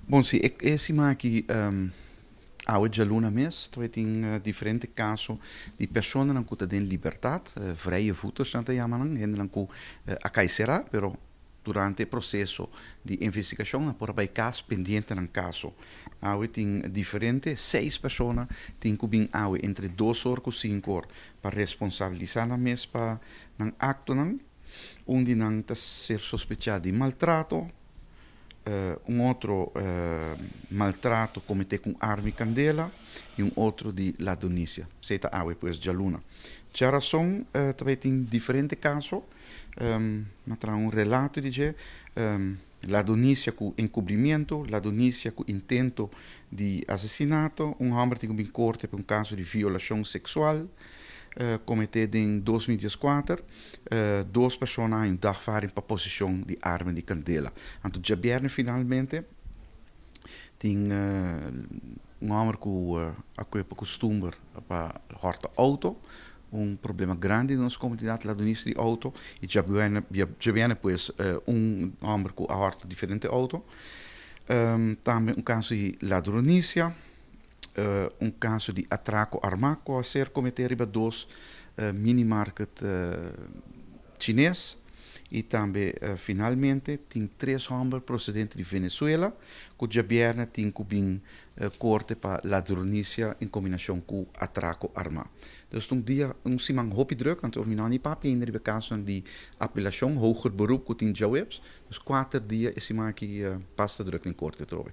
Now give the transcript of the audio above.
Bom, sim, esse aqui, há hoje aluna mês, tu tem diferente caso de pessoas que têm liberdade, vrije voeten, santa yaman, en não que a será, pero durante o processo de investigação, por aí caso pendente no caso. Há tem diferente, seis pessoas têm que vir entre 2 horas e 5 horas para responsabilizar na mês para um acto, onde não está ser suspeitado de maltrato, um outro maltrato cometido com arma e candela e um outro de ladonícia. Seta awe pues de aluna. Já razão também tem diferente caso, mas um relato de ladonícia com encobrimento, ladonícia com intento de assassinato, um homem que tem em corte por um caso de violação sexual, cometido em 2014, duas pessoas em dagvaring para posição de arma de candela. Então, já viernes finalmente, tem um homem que costuma para horta auto, um problema grande na nossa comunidade lá do início de auto, e já viene pues um homem que horta diferente auto. Também um caso de ladronícia, um caso de atraco armado a ser cometido em dois mini-market chinês e também, finalmente, tem três homens procedentes de Venezuela, que já vieram tem que vir corte para ladronícia em combinação com atraco armado. Então, um dia, simang hoop druk, want we nog niet papi in de caso de apelação, hoger beroep, que tem já webs. Dus 4 dias, esse aqui passa druk in korte trooi.